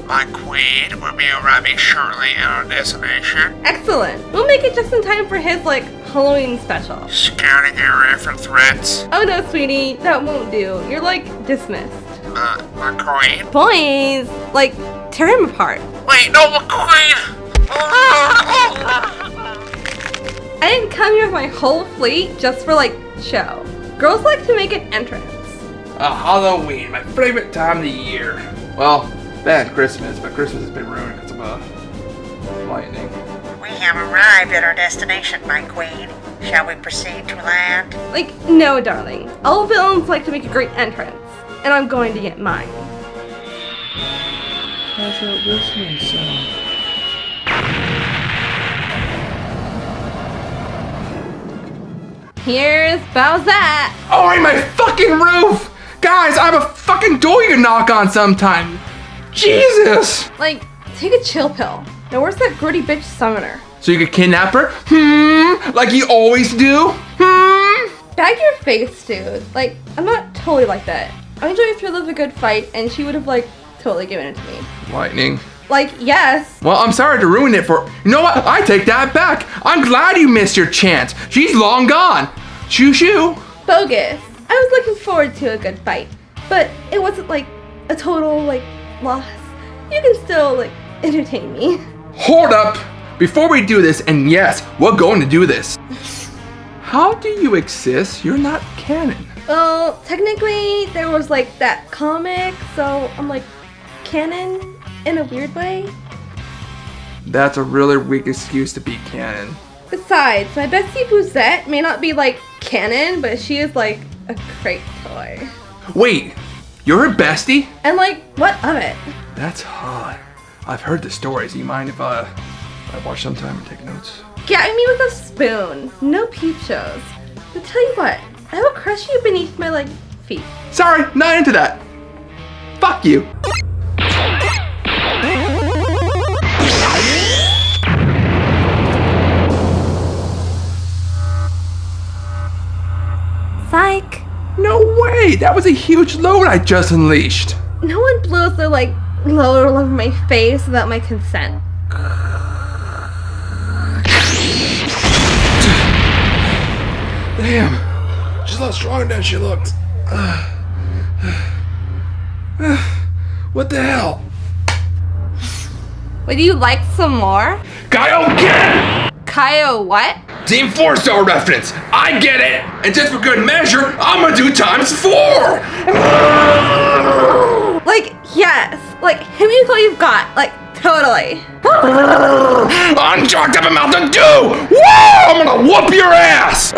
My queen will be arriving shortly at our destination. Excellent. We'll make it just in time for his, like, Halloween special. Scouting area for threats. Oh no, sweetie, that won't do. You're, like, dismissed. My queen? Boys, like, tear him apart. Wait, no, my queen! I didn't come here with my whole fleet just for, like, show. Girls like to make an entrance. Halloween, my favorite time of the year. Well, bad Christmas, but Christmas has been ruined because of lightning. We have arrived at our destination, my queen. Shall we proceed to land? Like, no, darling. All villains like to make a great entrance, and I'm going to get mine. That's what this one sounds. Here's Bowsette. Oh, in my fucking roof! Guys, I have a fucking door you can knock on sometime. Jesus! Like, take a chill pill. Now where's that gritty bitch summoner? So you could kidnap her? Like you always do? Bag your face, dude. Like, I'm not totally like that. I enjoy a thrill of a good fight, and she would have, like, totally given it to me. Lightning. Like, yes. Well, I'm sorry to ruin it for... You know what? I take that back. I'm glad you missed your chance. She's long gone. Shoo-shoo. Bogus. I was looking forward to a good fight, but it wasn't, like, a total, like, loss. You can still, like, entertain me. Hold up. Before we do this, and yes, we're going to do this. How do you exist? You're not canon. Well, technically, there was, like, that comic, so I'm, like, canon in a weird way. That's a really weak excuse to be canon. Besides, my bestie Bowsette may not be, like, canon, but she is, like, a great toy. Wait, you're her bestie? And, like, what of it? That's hot. I've heard the stories. You mind if I watch sometime and take notes? Get me with a spoon. No peep shows. But tell you what, I will crush you beneath my, like, feet. Sorry, not into that. Fuck you. Psych. No way! That was a huge load I just unleashed. No one blows their, like, load all over my face without my consent. Damn. She's a lot stronger than she looked. What the hell? Would you like some more? Kyle, get it! Kyle what? Team 4-star reference. I get it. And just for good measure, I'm gonna do ×4. Like, yes. Like, hit me with what you've got. Like, totally. I'm chalked up about to do. Whoa! I'm gonna whoop your ass.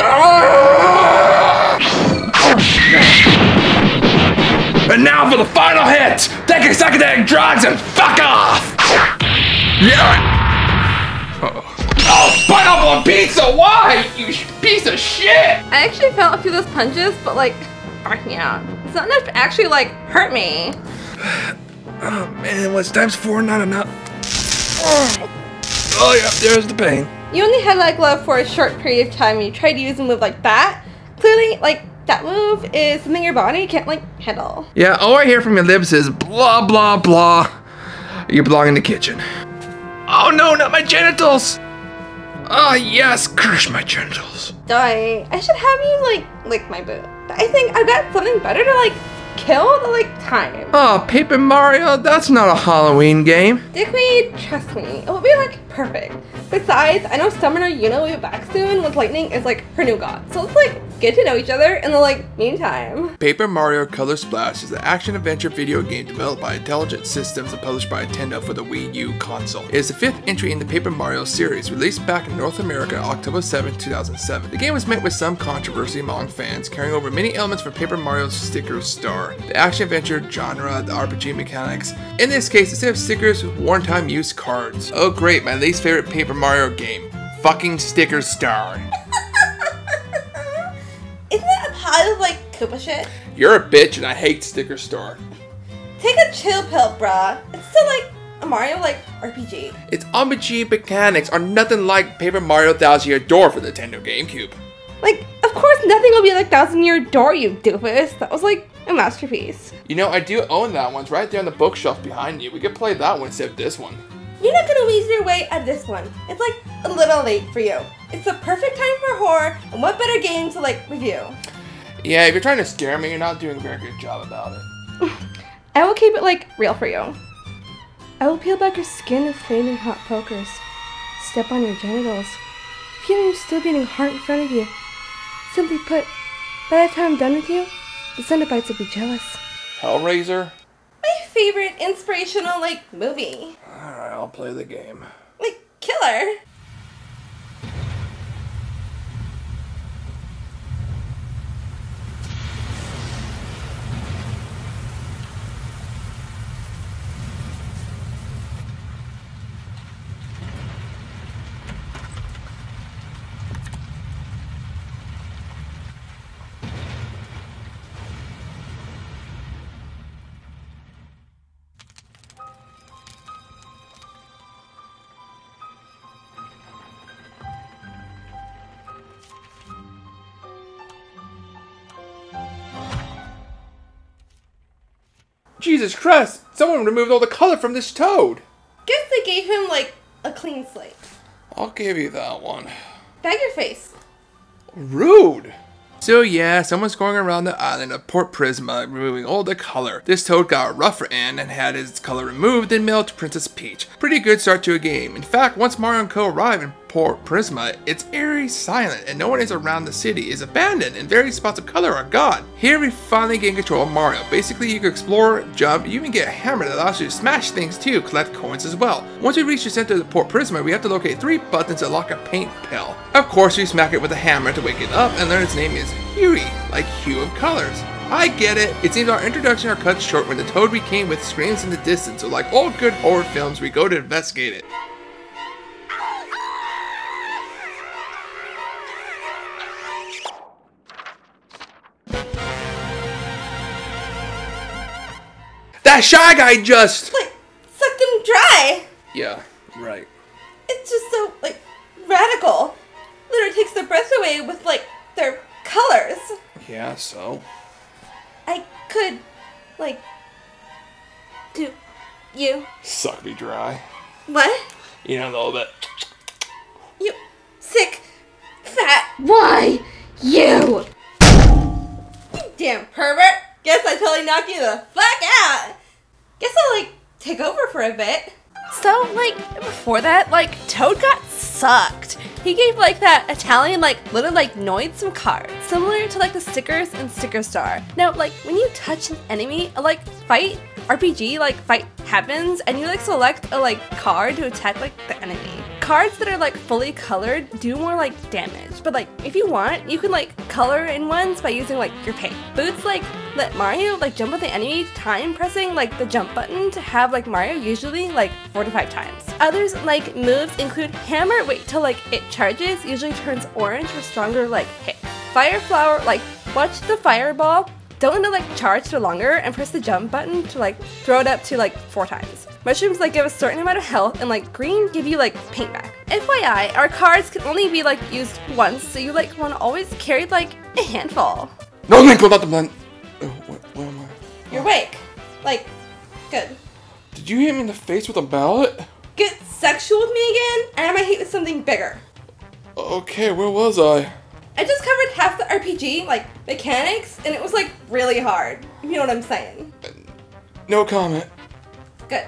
And now for the final hit. Take a psychedelic drugs and fuck off. Yeah. Oh, pineapple on pizza! Why? You piece of shit! I actually felt a few of those punches, but like, barking out. It's not enough to actually like hurt me. Oh man, what's ×4 not enough? Oh yeah, there's the pain. You only had that glove for a short period of time and you tried to use a move like that. Clearly, like, that move is something your body can't like handle. Yeah, all I hear from your lips is blah blah blah. You belong in the kitchen. Oh no, not my genitals! Ah, yes, curse my genitals. I should have you, like, lick my boot. I think I've got something better to, like, kill the, like, time. Oh, Paper Mario, that's not a Halloween game. Dickweed, trust me, it will be, like, perfect. Besides, I know Summoner Yuna will be back soon with Lightning is, like, her new god. So let's, like, get to know each other in the, like, meantime. Paper Mario Color Splash is an action-adventure video game developed by Intelligent Systems and published by Nintendo for the Wii U console. It is the 5th entry in the Paper Mario series, released back in North America October 7, 2007. The game was met with some controversy among fans, carrying over many elements from Paper Mario's Sticker Star, the action-adventure genre, the RPG mechanics. In this case, instead of stickers, one-time use cards. Oh great, my least favorite Paper Mario game. Fucking Sticker Star. Isn't that a pile of, like, Koopa shit? You're a bitch and I hate Sticker Star. Take a chill pill, bruh. It's still, like, a Mario, like, RPG. Its RPG mechanics are nothing like Paper Mario Thousand Year Door for the Nintendo GameCube. Like, of course nothing will be like 1,000-Year Door, you doofus. That was like a masterpiece. You know, I do own that one. It's right there on the bookshelf behind you. We could play that one instead of this one. You're not gonna waste your way at this one. It's like a little late for you. It's the perfect time for horror, and what better game to like review? Yeah, if you're trying to scare me, you're not doing a very good job about it. I will keep it like real for you. I will peel back your skin with flaming hot pokers. Step on your genitals. Feel your still beating heart in front of you. Simply put, by the time I'm done with you, the Cenobites will be jealous. Hellraiser? My favorite inspirational, like, movie. Alright, I'll play the game. Like, killer. Jesus Christ! Someone removed all the color from this toad! Guess they gave him, like, a clean slate. I'll give you that one. Bag your face. Rude! So yeah, someone's going around the island of Port Prisma removing all the color. This toad got a rougher end and had his color removed and mailed to Princess Peach. Pretty good start to a game. In fact, once Mario & Co. arrive in Port Prisma, it's eerie silent and no one is around the city, is abandoned, and various spots of color are gone. Here we finally gain control of Mario. Basically, you can explore, jump, you even get a hammer that allows you to smash things too, collect coins as well. Once we reach the center of the Port Prisma, we have to locate 3 buttons to lock a paint pill. Of course, we smack it with a hammer to wake it up and learn its name is Huey, like hue of colors. I get it. It seems our introduction are cut short when the toad we came with screams in the distance, so like all good horror films, we go to investigate it. That Shy Guy just... Like, sucked them dry. Yeah, right. It's just so, like, radical. Literally takes their breath away with, like, their colors. Yeah, so? I could, like, do you. Suck me dry. What? You know, a little bit. You sick, fat. Why? You damn pervert. Guess I totally knocked you the fuck out. Guess I'll, like, take over for a bit. So, like, before that, like, Toad got sucked. He gave, like, that Italian, like, little, like, Noid some cards, similar to, like, the stickers in Sticker Star. Now, like, when you touch an enemy, a, like, fight, RPG, like, fight happens, and you, like, select a, like, card to attack, like, the enemy. Cards that are, like, fully colored do more, like, damage, but, like, if you want, you can, like, color in ones by using, like, your paint. Boots, like, let Mario, like, jump at the enemy time pressing, like, the jump button to have, like, Mario usually, like, 4 to 5 times. Others, like, moves include Hammer, wait till, like, it charges, usually turns orange for stronger, like, hit. Fire Flower, like, watch the fireball, don't let it, like, charge for longer, and press the jump button to, like, throw it up to, like, 4 times. Mushrooms, like, give a certain amount of health, and, like, green give you, like, paint back. FYI, our cards can only be, like, used once, so you, like, want to always carry, like, a handful. No link without the blend. Oh, where am I? You're awake. Like, good. Did you hit me in the face with a mallet? Get sexual with me again, and I might hit with something bigger. Okay, where was I? I just covered half the RPG, like, mechanics, and it was, like, really hard. You know what I'm saying? No comment. Good.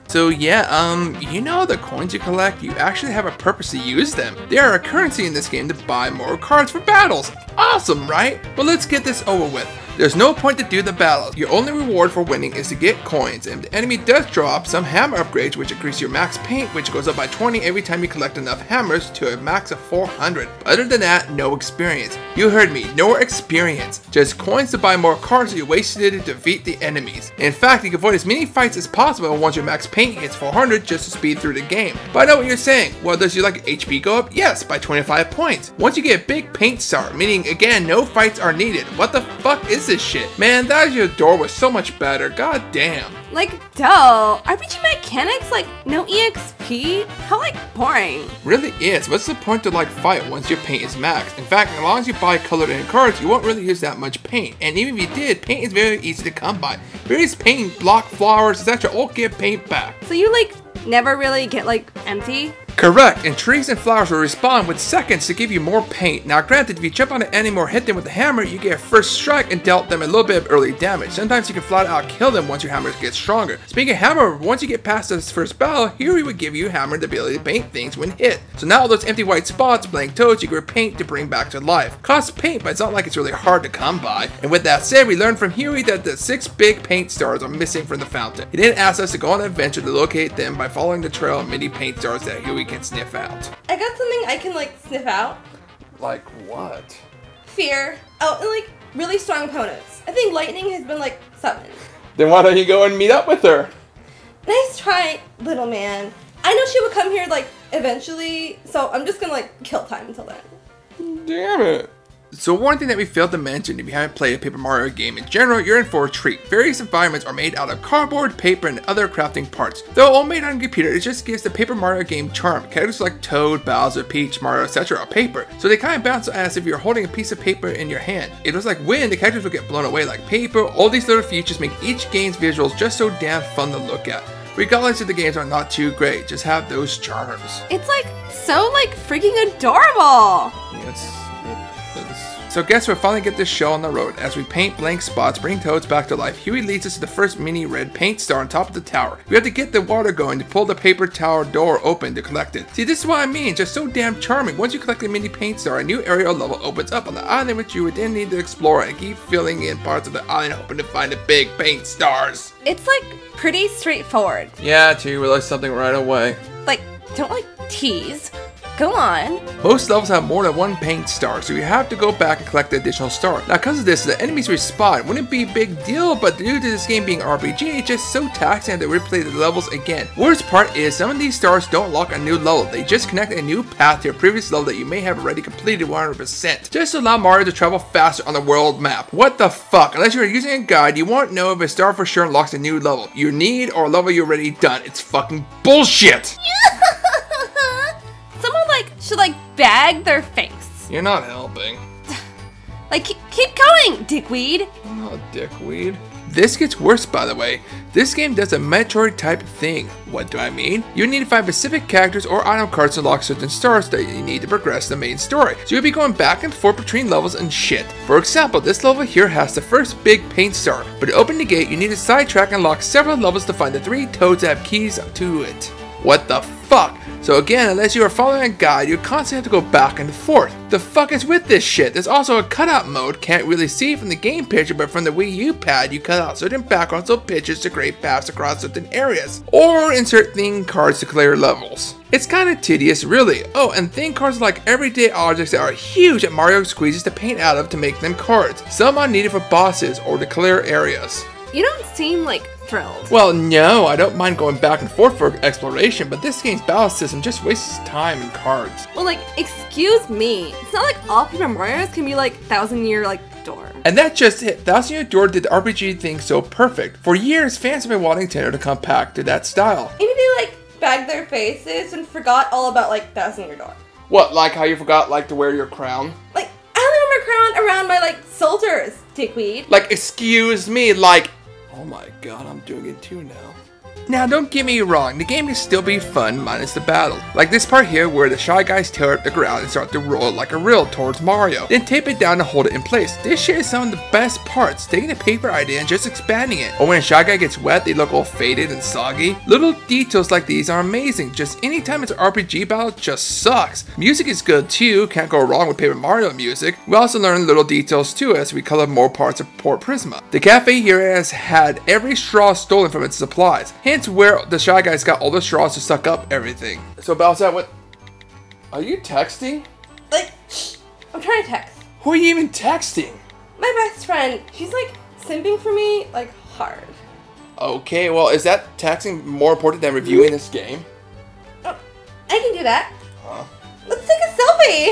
So yeah, you know the coins you collect, you actually have a purpose to use them. They are a currency in this game to buy more cards for battles. Awesome, right? But let's get this over with. There's no point to do the battles. Your only reward for winning is to get coins, and the enemy does drop some hammer upgrades which increase your max paint, which goes up by 20 every time you collect enough hammers to a max of 400. But other than that, no experience. You heard me, no experience. Just coins to buy more cards so you wasted it to defeat the enemies. In fact, you can avoid as many fights as possible once your max paint hits 400 just to speed through the game. But I know what you're saying. Well, does your like HP go up? Yes, by 25 points. Once you get a big paint star, meaning meaning, again, no fights are needed. What the fuck is this shit? Man, that your door was so much better. God damn. Like, duh. RPG mechanics, like, no EXP? How, like, boring. Really is. What's the point to, like, fight once your paint is maxed? In fact, as long as you buy colored in cards, you won't really use that much paint. And even if you did, paint is very easy to come by. Various paint, block, flowers, etc. all get paint back. So you, like, never really get, like, empty? Correct, and trees and flowers will respawn with seconds to give you more paint. Now granted, if you jump on an enemy or hit them with a hammer, you get a first strike and dealt them a little bit of early damage. Sometimes you can flat out kill them once your hammer gets stronger. Speaking of hammer, once you get past this first battle, Huey would give you hammer the ability to paint things when hit. So now all those empty white spots, blank toads, you can paint to bring back to life. Costs paint, but it's not like it's really hard to come by. And with that said, we learned from Huey that the 6 big paint stars are missing from the fountain. He then asked us to go on an adventure to locate them by following the trail of many paint stars that Huey can sniff out. I got something I can, like, sniff out. Like what? Fear. Oh, and, like, really strong opponents. I think lightning has been, like, summoned. Then why don't you go and meet up with her? Nice try, little man. I know she would come here, like, eventually, so I'm just gonna, like, kill time until then. Damn it. So one thing that we failed to mention, if you haven't played a Paper Mario game in general, you're in for a treat. Various environments are made out of cardboard, paper, and other crafting parts. Though all made on a computer, it just gives the Paper Mario game charm. Characters like Toad, Bowser, Peach, Mario, etc. are paper, so they kind of bounce as if you're holding a piece of paper in your hand. It was like wind, the characters would get blown away like paper. All these little features make each game's visuals just so damn fun to look at. Regardless if the games are not too great, just have those charms. It's, like, so, like, freaking adorable. Yes. So guess we'll finally get this show on the road. As we paint blank spots, bring Toads back to life, Huey leads us to the first mini red paint star on top of the tower. We have to get the water going to pull the paper tower door open to collect it. See, this is what I mean, just so damn charming. Once you collect the mini paint star, a new area or level opens up on the island which you would then need to explore and keep filling in parts of the island hoping to find the big paint stars. It's, like, pretty straightforward. Yeah, till you realize something right away. Like, don't, like, tease. Go on. Most levels have more than one paint star, so you have to go back and collect the additional star. Now because of this, the enemies respawn. Wouldn't be a big deal, but due to this game being RPG, it's just so taxing to replay the levels again. Worst part is, some of these stars don't unlock a new level, they just connect a new path to a previous level that you may have already completed 100%. Just to allow Mario to travel faster on the world map. What the fuck? Unless you're using a guide, you won't know if a star for sure unlocks a new level you need or a level you're already done. It's fucking bullshit! Someone, like, should, like, bag their face. You're not helping. Like, keep going, dickweed. Oh, dickweed. This gets worse, by the way. This game does a Metroid type thing. What do I mean? You need to find specific characters or item cards to unlock certain stars that you need to progress the main story. So you'll be going back and forth between levels and shit. For example, this level here has the first big paint star, but to open the gate you need to sidetrack and unlock several levels to find the 3 toads that have keys to it. What the fuck? So again, unless you are following a guide, you constantly have to go back and forth. The fuck is with this shit? There's also a cutout mode. Can't really see from the game picture, but from the Wii U pad, you cut out certain backgrounds or pictures to create paths across certain areas, or insert theme cards to clear levels. It's kind of tedious, really. Oh, and theme cards are like everyday objects that are huge that Mario squeezes the paint out of to make them cards. Some are needed for bosses or to clear areas. You don't seem, like, thrilled. Well, no, I don't mind going back and forth for exploration, but this game's battle system just wastes time and cards. Well, like, excuse me. It's not like all Paper Marios can be, like, 1,000-year, like, door. And that just it. 1,000-Year Door did the RPG thing so perfect. For years, fans have been wanting Nintendo to come back to that style. Maybe they, like, bagged their faces and forgot all about, like, 1,000-Year Door. What, like how you forgot, like, to wear your crown? Like, I don't remember crown around my, like, soldiers, dickweed. Like, excuse me, like... Oh my god, I'm doing it too now. Now, don't get me wrong, the game can still be fun minus the battle. Like this part here where the Shy Guys tear up the ground and start to roll like a reel towards Mario. Then tape it down to hold it in place. This shit is some of the best parts, taking the paper idea and just expanding it. Or when a Shy Guy gets wet, they look all faded and soggy. Little details like these are amazing, just anytime it's an RPG battle, it just sucks. Music is good too, can't go wrong with Paper Mario music. We also learn little details too as we color more parts of Port Prisma. The cafe here has had every straw stolen from its supplies. Hence where the Shy Guys got all the straws to suck up everything. So Bowsette, what? Are you texting? Like, shh, I'm trying to text. Who are you even texting? My best friend. She's like simping for me, like hard. Okay, well, is that texting more important than reviewing this game? Oh, I can do that. Huh? Let's take a selfie.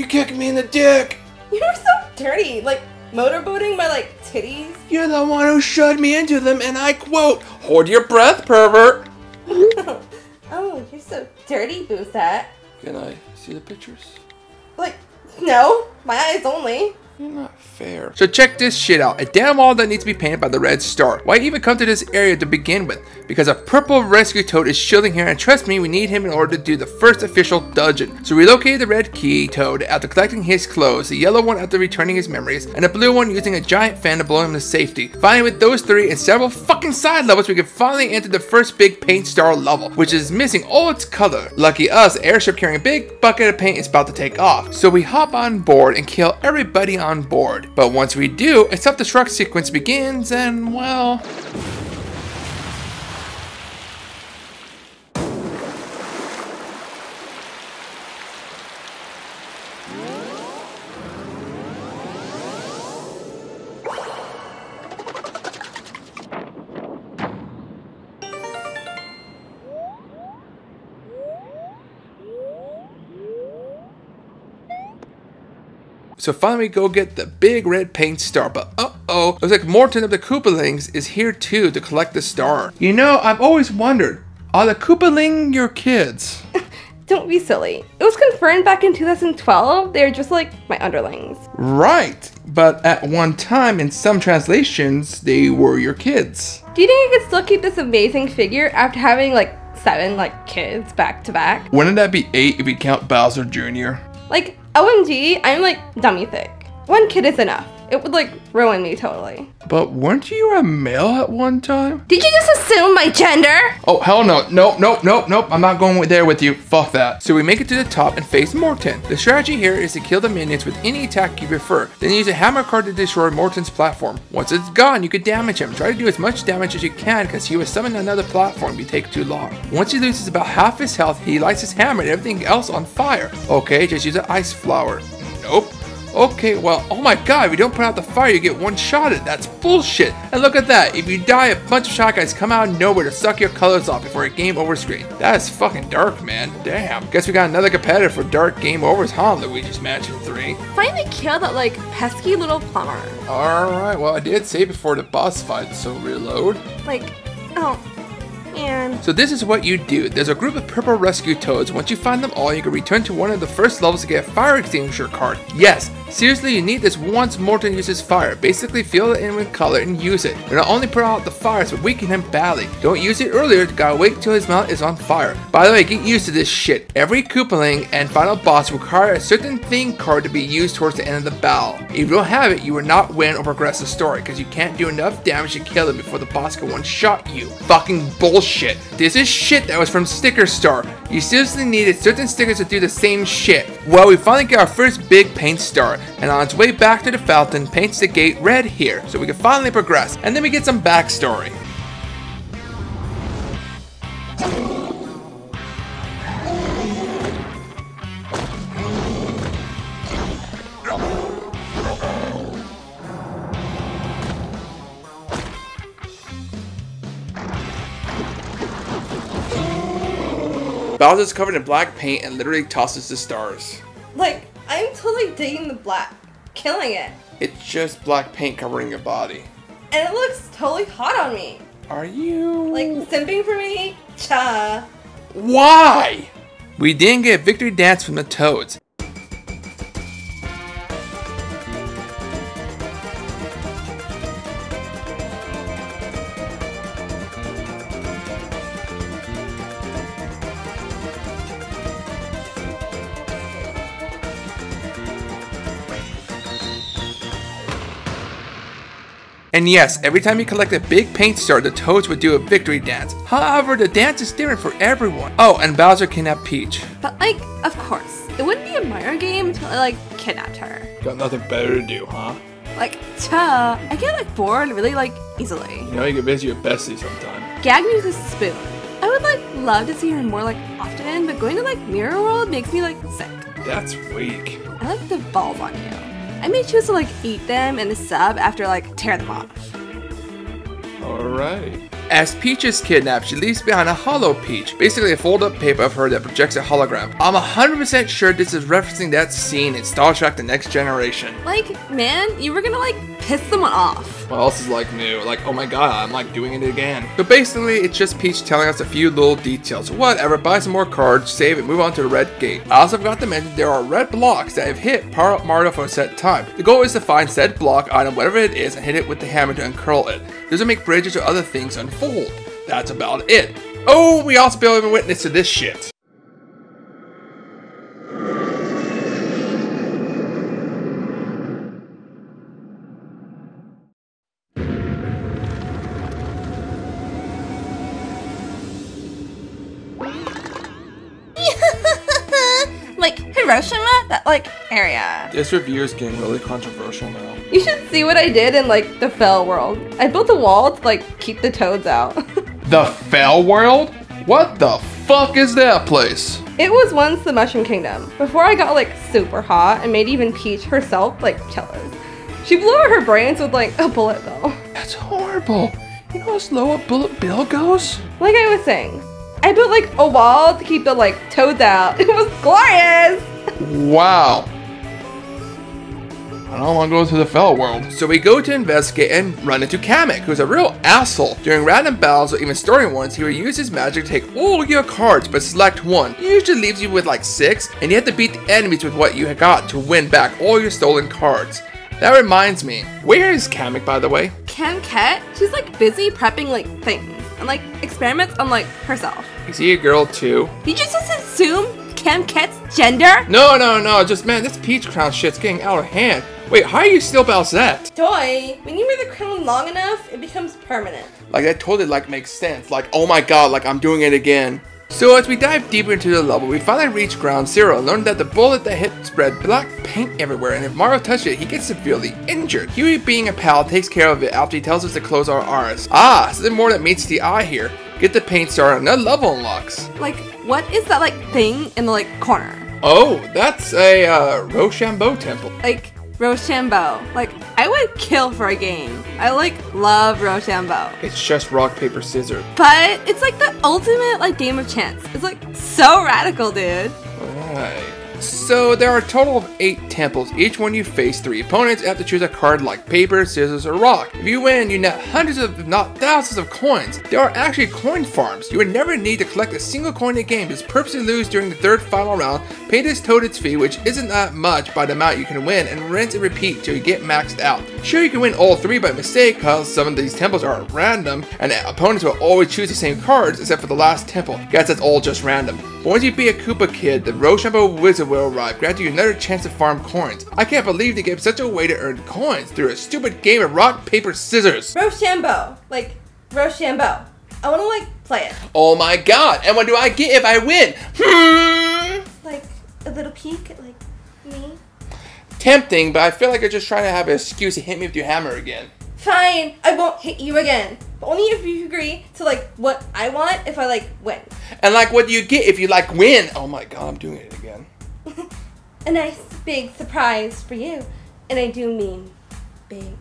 kicked me in the dick. You're so dirty. Like, motorboating my, like, titties? You're the one who shoved me into them, and I quote, hold your breath, pervert. Oh, you're so dirty, Bowsette. Can I see the pictures? Like, no. My eyes only. You're not fair. So check this shit out. A damn wall that needs to be painted by the red star. Why even come to this area to begin with? Because a purple rescue toad is shielding here, and trust me, we need him in order to do the first official dungeon. So we located the red key toad after collecting his clothes, the yellow one after returning his memories, and the blue one using a giant fan to blow him to safety. Finally, with those three and several fucking side levels, we can finally enter the first big paint star level, which is missing all its color. Lucky us, the airship carrying a big bucket of paint is about to take off. So we hop on board and kill everybody on board. But once we do, a self-destruct sequence begins, and well... So finally we go get the big red paint star, but uh-oh, looks like Morton of the Koopalings is here too to collect the star. You know, I've always wondered, are the Koopaling your kids? Don't be silly. It was confirmed back in 2012. They're just like my underlings. Right, but at one time in some translations, they were your kids. Do you think I could still keep this amazing figure after having like 7 like kids back to back? Wouldn't that be 8 if you count Bowser Jr.? Like, OMG, I'm like dummy thick. 1 kid is enough. It would like ruin me totally. But weren't you a male at one time? Did you just assume my gender? Oh, hell no. Nope. I'm not going there with you. Fuck that. So we make it to the top and face Morton. The strategy here is to kill the minions with any attack you prefer. Then use a hammer card to destroy Morton's platform. Once it's gone, you can damage him. Try to do as much damage as you can because he was summoned another platform if you take too long. Once he loses about half his health, he lights his hammer and everything else on fire. Okay, just use an ice flower. Nope. Okay, well, oh my god, if you don't put out the fire, you get one-shotted. That's bullshit. And look at that. If you die, a bunch of shot guys come out of nowhere to suck your colors off before a game over screen. That is fucking dark, man. Damn. Guess we got another competitor for dark game overs, huh? Luigi's Mansion 3. Finally kill that like pesky little plumber. Alright, well, I did say before the boss fight, so reload. Like, oh. Man. So this is what you do. There's a group of purple rescue toads. Once you find them all, you can return to one of the first levels to get a fire extinguisher card. Yes, seriously, you need this once Morton uses fire. Basically, fill it in with color and use it. Do not only put out the fires, but weaken him badly. Don't use it earlier, gotta wait till his mount is on fire. By the way, get used to this shit. Every Koopaling and final boss require a certain thing card to be used towards the end of the battle. If you don't have it, you will not win or progress the story, because you can't do enough damage to kill him before the boss can one-shot you. Fucking bullshit. This is shit that was from Sticker Star. You seriously needed certain stickers to do the same shit. Well, we finally get our first big paint star, and on its way back to the fountain, paints the gate red here, so we can finally progress. And then we get some backstory. Bowser's covered in black paint and literally tosses the stars. Like, I'm totally digging the black. Killing it. It's just black paint covering your body. And it looks totally hot on me. Are you... like, simping for me? Cha. Why? We didn't get a victory dance from the toads. And yes, every time you collect a big paint star, the toads would do a victory dance. However, the dance is different for everyone. Oh, and Bowser kidnapped Peach. But like, of course, it wouldn't be a Mario game until I like kidnapped her. Got nothing better to do, huh? Like, I get like bored really like easily. You know you can visit your bestie sometime. Gag me with a spoon. I would like love to see her more like often, but going to like Mirror World makes me like sick. That's weak. I like the balls on you. I may choose to like eat them in the sub after like tear them off. Alright. As Peach is kidnapped, she leaves behind a hollow Peach, basically a fold-up paper of her that projects a hologram. I'm 100% sure this is referencing that scene in Star Trek The Next Generation. Like, man, you were gonna like piss someone off. What else is like new? Like, oh my god, I'm like doing it again. But basically, it's just Peach telling us a few little details. Whatever, buy some more cards, save it, move on to the red gate. I also forgot to mention there are red blocks that have hit power up Mario for a set time. The goal is to find said block item, whatever it is, and hit it with the hammer to uncurl it. This will make bridges or other things unfold. That's about it. Oh, we also be able to witness to this shit. Like Hiroshima? That like area. This review is getting really controversial now. You should see what I did in like the Fell world. I built a wall to like keep the toads out. The Fell World? What the fuck is that place? It was once the Mushroom Kingdom, before I got like super hot and made even Peach herself like jealous. She blew out her brains with like a bullet bill. That's horrible. You know how slow a bullet bill goes? Like I was saying, I built like a wall to keep the like toads out. It was glorious! Wow. I don't want to go to the Fell World. So we go to investigate and run into Kamek, who's a real asshole. During random battles or even story ones, he will use his magic to take all your cards but select one. It usually leaves you with like 6, and you have to beat the enemies with what you got to win back all your stolen cards. That reminds me, where is Kamek, by the way? Ket? She's like busy prepping like things and like experiments on like herself. Is he a girl too? Did you just assume Ket's gender? No, just man, this Peach Crown shit's getting out of hand. Wait, how are you still Bowsette? Toy, when you wear the crown long enough, it becomes permanent. Like that totally like makes sense. Like, oh my god, like I'm doing it again. So as we dive deeper into the level, we finally reach ground zero and learn that the bullet that hit spread black paint everywhere, and if Mario touches it, he gets severely injured. Huey, being a pal, takes care of it after he tells us to close our eyes. Ah, something more that meets the eye here. Get the paint started and another level unlocks. Like, what is that like thing in the like corner? Oh, that's a Rochambeau temple. Like Rochambeau. Like, I would kill for a game. I like love Rochambeau. It's just rock, paper, scissors. But it's like the ultimate like game of chance. It's like so radical, dude. Alright. So there are a total of 8 temples. Each one you face 3 opponents. You have to choose a card like paper, scissors, or rock. If you win, you net hundreds of, if not thousands of coins. There are actually coin farms. You would never need to collect a single coin in the game. Just purposely lose during the 3rd final round, pay this toad its fee, which isn't that much by the amount you can win, and rinse and repeat till you get maxed out. Sure, you can win all 3 by mistake, cause some of these temples are random, and opponents will always choose the same cards except for the last temple. Guess that's all just random. But once you beat a Koopa Kid, the Rochambeau Wizard will arrive, granting you another chance to farm coins. I can't believe they gave such a way to earn coins through a stupid game of rock, paper, scissors. Rochambeau. Like, Rochambeau. I wanna like play it. Oh my god, and what do I get if I win? Like, a little peek at like me? Tempting, but I feel like you're just trying to have an excuse to hit me with your hammer again. Fine, I won't hit you again. But only if you agree to like what I want if I like win. And like what do you get if you like win? Oh my god, I'm doing it again. A nice big surprise for you. And I do mean big.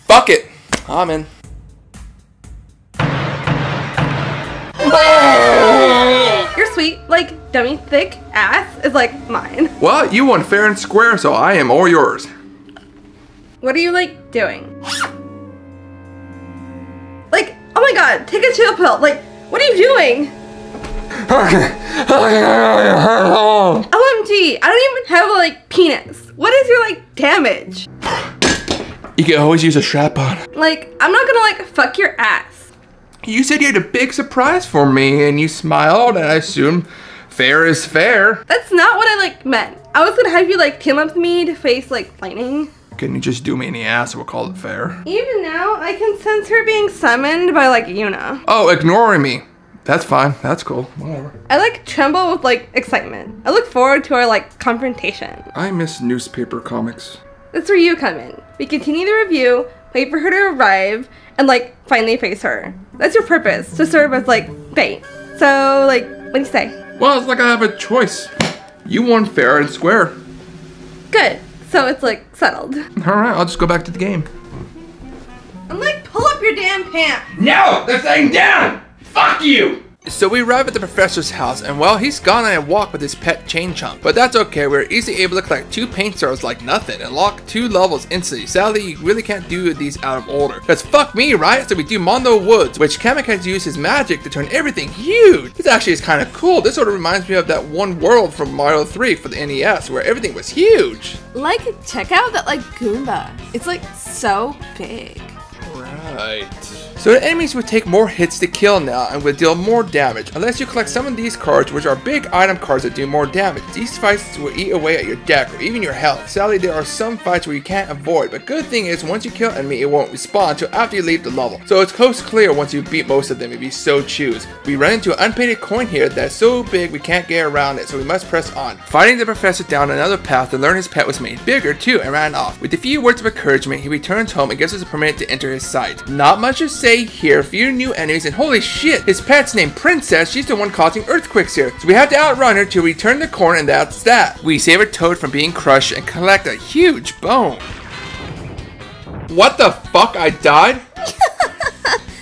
Fuck it. I'm in. Your sweet, like, dummy thick ass is like mine. Well, you won fair and square, so I am all yours. What are you like doing? Like, oh my god, take a chill pill. Like, what are you doing? OMG, I don't even have a like penis. What is your like damage? You can always use a strap on. Like, I'm not gonna like fuck your ass. You said you had a big surprise for me and you smiled and I assumed fair is fair. That's not what I like meant. I was gonna have you like team up with me to face like lightning. Can you just do me in the ass and we'll call it fair? Even now, I can sense her being summoned by like Yuna. Oh, ignoring me. That's fine. That's cool. Whatever. I like tremble with like excitement. I look forward to our like confrontation. I miss newspaper comics. That's where you come in. We continue the review, wait for her to arrive, and like finally face her. That's your purpose, to serve as like bait. So like, what do you say? Well, it's like I have a choice. You won fair and square. Good. So it's like settled. Alright, I'll just go back to the game. I'm like, pull up your damn frying pan. No! They're saying down! Fuck you! So we arrive at the professor's house, and well, he's gone on a walk with his pet chain chomp. But that's okay, we're easily able to collect 2 paint stars like nothing, and lock 2 levels instantly. Sadly, you really can't do these out of order. Cause fuck me, right? So we do Mondo Woods, which Kamek has used his magic to turn everything huge. This actually is kind of cool. This sort of reminds me of that one world from Mario 3 for the NES, where everything was huge. Like, check out that, like, Goomba. It's, like, so big. Right. So the enemies would take more hits to kill now and would deal more damage, unless you collect some of these cards, which are big item cards that do more damage. These fights will eat away at your deck or even your health. Sadly, there are some fights where you can't avoid, but good thing is once you kill an enemy, it won't respawn until after you leave the level. So it's coast clear once you beat most of them if you so choose. We run into an unpainted coin here that's so big we can't get around it, so we must press on. Fighting the professor down another path to learn his pet was made bigger too and ran off. With a few words of encouragement, he returns home and gives us a permit to enter his site. Not much to say here, few new enemies, and holy shit, his pet's named Princess. She's the one causing earthquakes here. So we have to outrun her to return the corn, and that's that. We save a toad from being crushed and collect a huge bone. What the fuck? I died?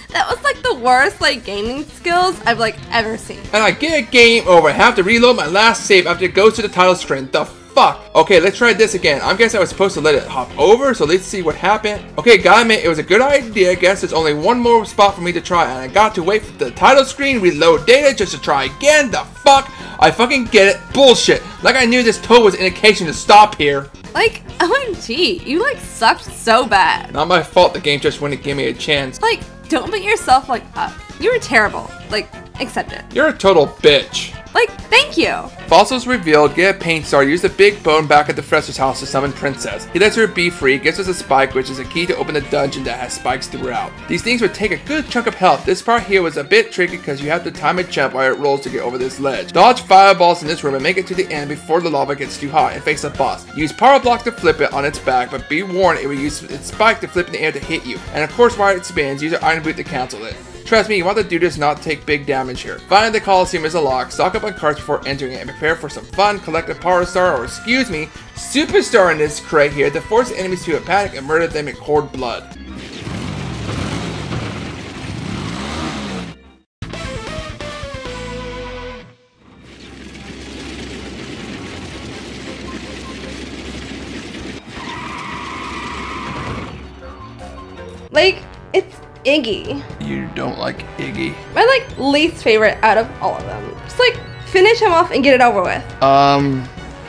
That was like the worst like gaming skills I've like ever seen. And I get a game over. I have to reload my last save after it goes to the title screen. The fuck? Okay, let's try this again. I guess I was supposed to let it hop over, so let's see what happened. Okay, gotta admit, it was a good idea. I guess there's only one more spot for me to try, and I got to wait for the title screen, reload data just to try again. The fuck? I fucking get it. Bullshit. Like I knew this toad was an indication to stop here. Like, OMG, you like sucked so bad. Not my fault, the game just wouldn't give me a chance. Like, don't beat yourself like up. You were terrible. Like, accept it. You're a total bitch. Like, thank you. Fossils revealed, get a paint star, use the big bone back at the professor's house to summon Princess. He lets her be free, gives us a spike, which is a key to open the dungeon that has spikes throughout. These things would take a good chunk of health. This part here was a bit tricky because you have to time a jump while it rolls to get over this ledge. Dodge fireballs in this room and make it to the end before the lava gets too hot and face a boss. Use power block to flip it on its back, but be warned it will use its spike to flip in the air to hit you. And of course while it spins, use your iron boot to cancel it. Trust me, you want to do this, not take big damage here. Finding the Coliseum is a lock, stock up on cards before entering it, and prepare for some fun, collect a power star, or excuse me, superstar in this crate here to force enemies to a panic and murder them in cold blood. Like, it's Iggy. You don't like Iggy? My like least favorite out of all of them. Just like finish him off and get it over with.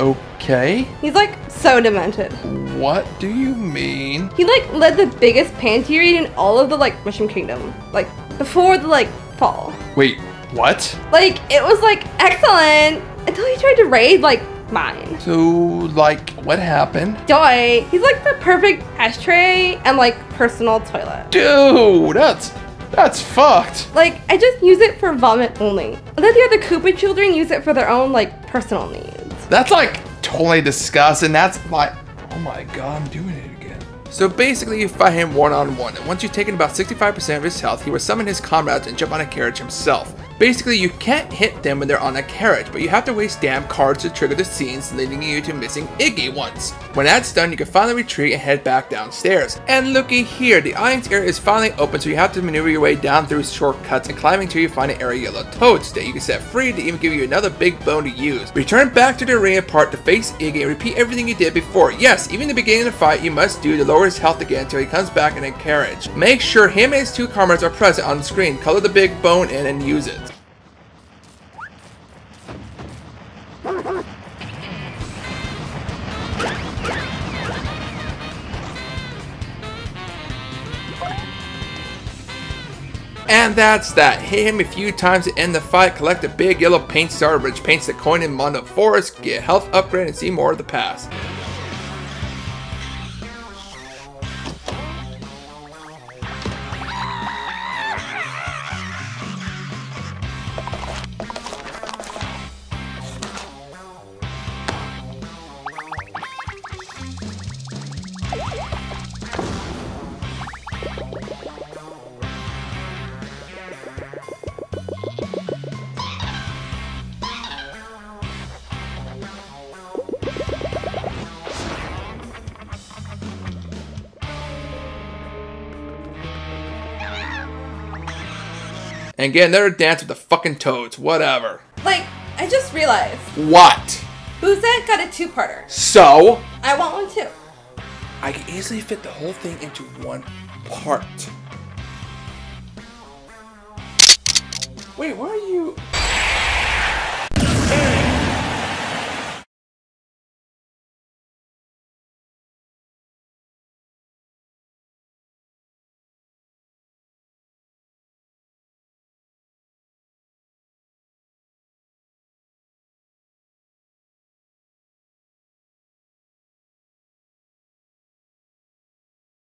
Okay. He's like so demented. What do you mean? He like led the biggest panty raid in all of the like Mushroom Kingdom. Like before the like fall. Wait, what? Like it was like excellent until he tried to raid like mine. So like what happened? Joy. He's like the perfect ashtray and like personal toilet. Dude, that's fucked. Like I just use it for vomit only. And then the other Koopa children use it for their own like personal needs. That's like totally disgusting. That's like, oh my god, I'm doing it again. So basically you fight him one-on-one, and once you've taken about 65% of his health, he will summon his comrades and jump on a carriage himself. Basically, you can't hit them when they're on a carriage, but you have to waste damn cards to trigger the scenes, leading you to missing Iggy once. When that's done, you can finally retreat and head back downstairs. And looky here, the audience area is finally open, so you have to maneuver your way down through shortcuts and climb until you find an area of yellow toads that you can set free to even give you another big bone to use. Return back to the arena part to face Iggy and repeat everything you did before. Yes, even in the beginning of the fight, you must do to lower his health again until he comes back in a carriage. Make sure him and his 2 comrades are present on the screen, color the big bone in and use it. And that's that. Hit him a few times to end the fight, collect a big yellow paint star which paints the coin in Mondo Forest, get a health upgrade and see more of the past. and get another dance with the fucking toads. Whatever. Like, I just realized. What? Bowsette got a 2-parter. So? I want one too. I can easily fit the whole thing into one part. Wait, where are you?